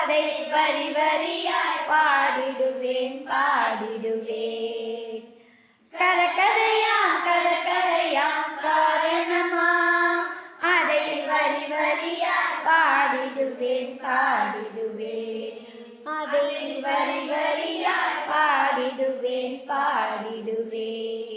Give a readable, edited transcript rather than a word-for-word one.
அதை வரி வரியாய் பாடிடுவேன் பாடிடுவேன். கதையாம் காரணமா அதை வரி வரியாய் பாடிடுவேன் பாடிடுவேன். அதை வரி வரியாய் பாடிடுவேன் பாடிடுவேன்.